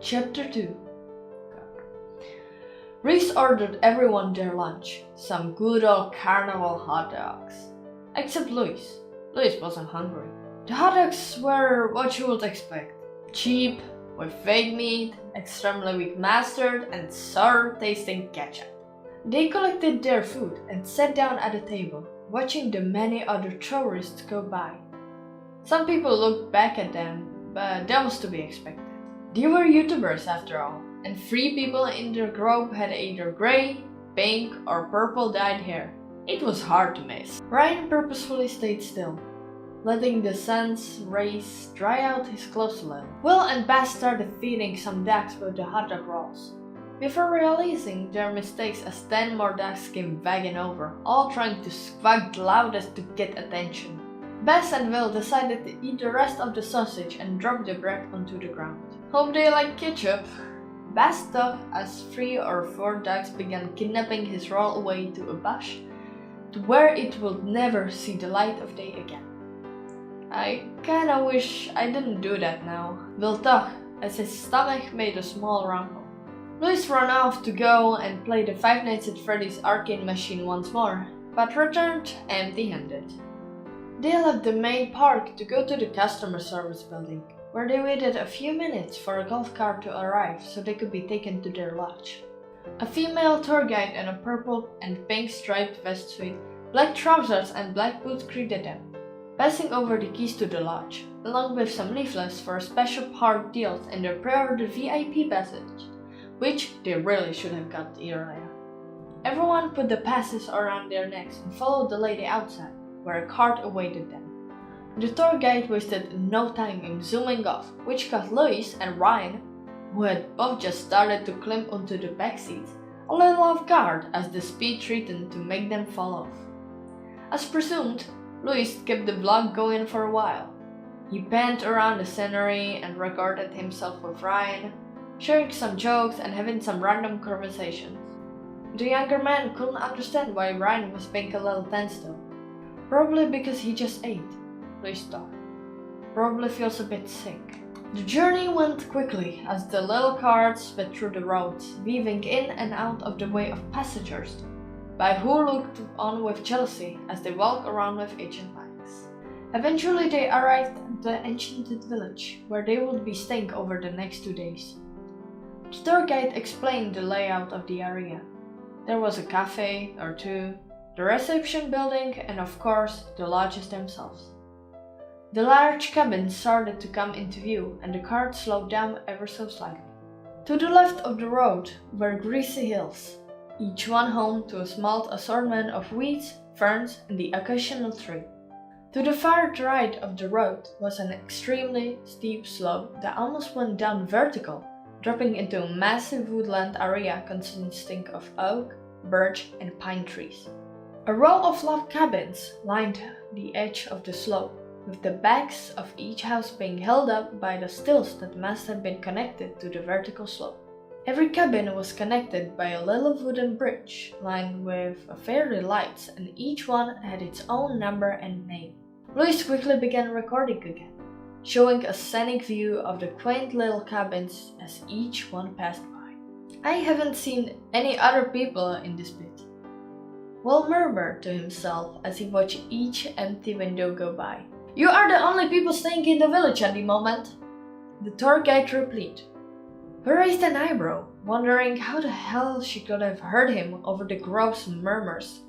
Chapter 2. Reese ordered everyone their lunch, some good old carnival hot dogs. Except Louis. Louis wasn't hungry. The hot dogs were what you would expect. Cheap, with fake meat, extremely weak mustard, and sour-tasting ketchup. They collected their food and sat down at a table, watching the many other tourists go by. Some people looked back at them, but that was to be expected. They were YouTubers after all, and 3 people in their group had either grey, pink, or purple dyed hair. It was hard to miss. Ryan purposefully stayed still, letting the sun's rays dry out his clothes a little. Will and Bess started feeding some ducks with the hot dog rolls, before realizing their mistakes as 10 more ducks came wagging over, all trying to squawk the loudest to get attention. Bess and Will decided to eat the rest of the sausage and drop the bread onto the ground. Hope they like ketchup. Bess thought as 3 or 4 ducks began kidnapping his roll away to a bush, to where it would never see the light of day again. I kinda wish I didn't do that now, Will thought as his stomach made a small rumble. Louis ran off to go and play the Five Nights at Freddy's arcade machine once more, but returned empty-handed. They left the main park to go to the customer service building, where they waited a few minutes for a golf cart to arrive so they could be taken to their lodge. A female tour guide in a purple and pink striped vest suit, black trousers and black boots greeted them, passing over the keys to the lodge, along with some leaflets for special park deals and their pre-ordered VIP passage, which they really should have got earlier. Everyone put the passes around their necks and followed the lady outside, where a cart awaited them. The tour guide wasted no time in zooming off, which caught Louis and Ryan, who had both just started to climb onto the back seats, a little off guard as the speed threatened to make them fall off. As presumed, Louis kept the vlog going for a while. He panned around the scenery and recorded himself with Ryan, sharing some jokes and having some random conversations. The younger man couldn't understand why Ryan was being a little tense though. Probably because he just ate, Louis thought. Probably feels a bit sick. The journey went quickly as the little cart sped through the roads, weaving in and out of the way of passengers, by who looked on with jealousy as they walked around with ancient bikes. Eventually they arrived at the enchanted village, where they would be staying over the next 2 days. The tour guide explained the layout of the area. There was a cafe or two, the reception building, and of course the lodges themselves. The large cabins started to come into view and the cart slowed down ever so slightly. To the left of the road were greasy hills, each one home to a small assortment of weeds, ferns, and the occasional tree. To the far right of the road was an extremely steep slope that almost went down vertical, dropping into a massive woodland area consisting of oak, birch, and pine trees. A row of log cabins lined the edge of the slope, with the backs of each house being held up by the stilts that must have been connected to the vertical slope. Every cabin was connected by a little wooden bridge lined with fairy lights, and each one had its own number and name. Louis quickly began recording again, showing a scenic view of the quaint little cabins as each one passed by. I haven't seen any other people in this bit, Will murmured to himself as he watched each empty window go by. You are the only people staying in the village at the moment, the tour guide replied. He raised an eyebrow, wondering how the hell she could have heard him over the gross murmurs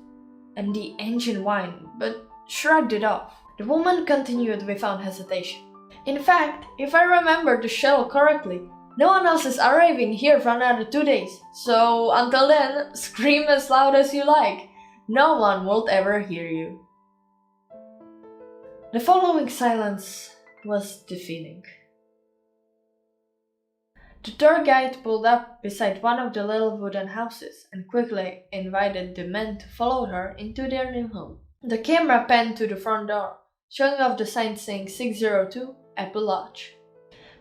and the engine whine, but shrugged it off. The woman continued without hesitation. In fact, if I remember the schedule correctly, no one else is arriving here for another 2 days, so until then, scream as loud as you like. No one will ever hear you. The following silence was defeating. The tour guide pulled up beside one of the little wooden houses and quickly invited the men to follow her into their new home. The camera panned to the front door, showing off the sign saying 602 Apple Lodge.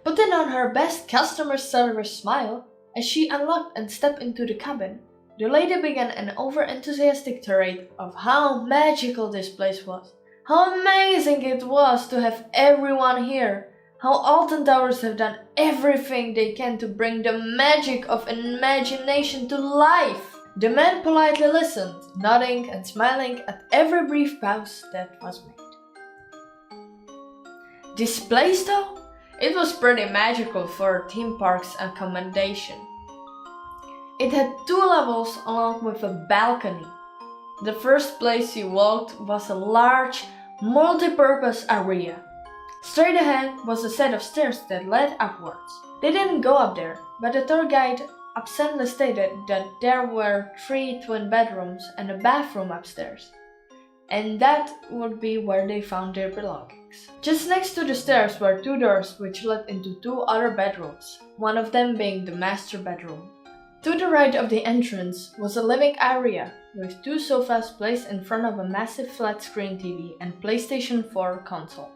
Putting on her best customer service smile as she unlocked and stepped into the cabin, the lady began an over-enthusiastic tirade of how magical this place was. How amazing it was to have everyone here, how Alton Towers have done everything they can to bring the magic of imagination to life. The man politely listened, nodding and smiling at every brief pause that was made. This place though? It was pretty magical for a theme park's accommodation. It had 2 levels along with a balcony. The first place you walked was a large, multi-purpose area. Straight ahead was a set of stairs that led upwards. They didn't go up there, but the tour guide absently stated that there were 3 twin bedrooms and a bathroom upstairs, and that would be where they found their belongings. Just next to the stairs were 2 doors which led into 2 other bedrooms, one of them being the master bedroom. To the right of the entrance was a living area with 2 sofas placed in front of a massive flat-screen TV and PlayStation 4 console.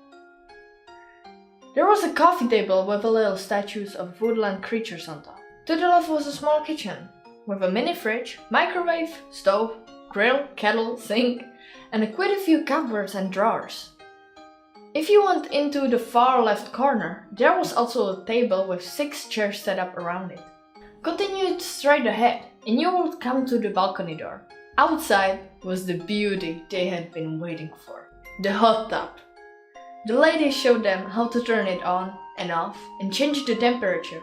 There was a coffee table with a little statues of woodland creatures on top. To the left was a small kitchen with a mini fridge, microwave, stove, grill, kettle, sink, and quite a few cupboards and drawers. If you went into the far left corner, there was also a table with 6 chairs set up around it. Continue straight ahead and you will come to the balcony door. Outside was the beauty they had been waiting for, the hot tub. The lady showed them how to turn it on and off and change the temperature,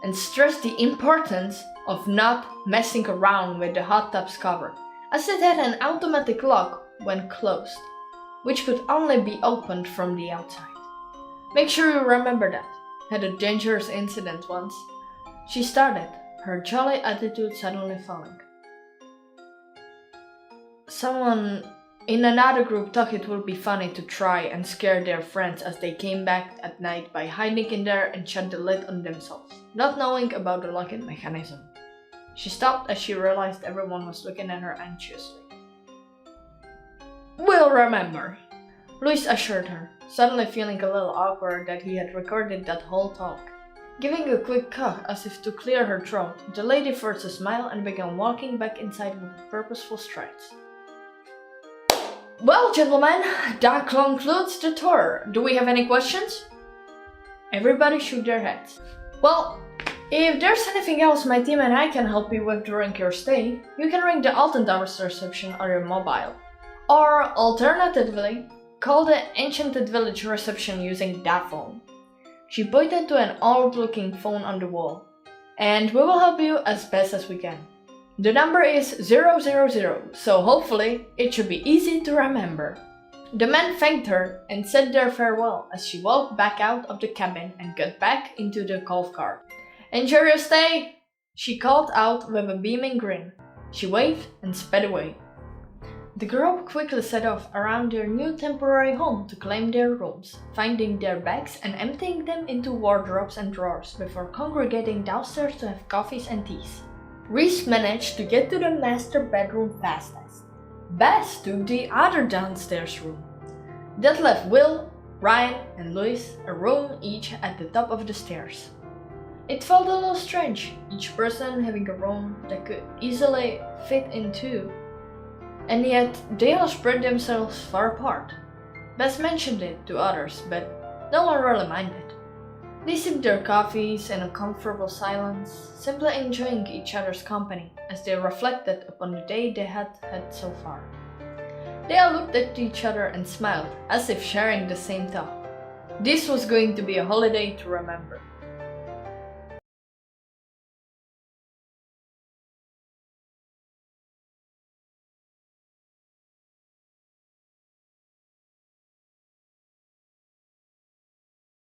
and stressed the importance of not messing around with the hot tub's cover, as it had an automatic lock when closed, which could only be opened from the outside. Make sure you remember that. Had a dangerous incident once. She started, her jolly attitude suddenly falling. Someone in another group thought it would be funny to try and scare their friends as they came back at night by hiding in there and shut the lid on themselves, not knowing about the lock-in mechanism. She stopped as she realized everyone was looking at her anxiously. "We'll remember," Louis assured her, suddenly feeling a little awkward that he had recorded that whole talk. Giving a quick cough as if to clear her throat, the lady forced a smile and began walking back inside with purposeful strides. "Well, gentlemen, that concludes the tour. Do we have any questions?" Everybody shook their heads. "Well, if there's anything else my team and I can help you with during your stay, you can ring the Alton Towers reception on your mobile. Or, alternatively, call the Enchanted Village reception using that phone." She pointed to an old-looking phone on the wall. "And we will help you as best as we can. The number is 000, so hopefully it should be easy to remember." The man thanked her and said their farewell as she walked back out of the cabin and got back into the golf cart. "Enjoy your stay," she called out with a beaming grin. She waved and sped away. The group quickly set off around their new temporary home to claim their rooms, finding their bags and emptying them into wardrobes and drawers before congregating downstairs to have coffees and teas. Reese managed to get to the master bedroom fastest. Bess took the other downstairs room. That left Will, Ryan, and Louis a room each at the top of the stairs. It felt a little strange, each person having a room that could easily fit in 2. And yet, they all spread themselves far apart. Bess mentioned it to others, but no one really minded. They sipped their coffees in a comfortable silence, simply enjoying each other's company as they reflected upon the day they had had so far. They all looked at each other and smiled, as if sharing the same thought. This was going to be a holiday to remember.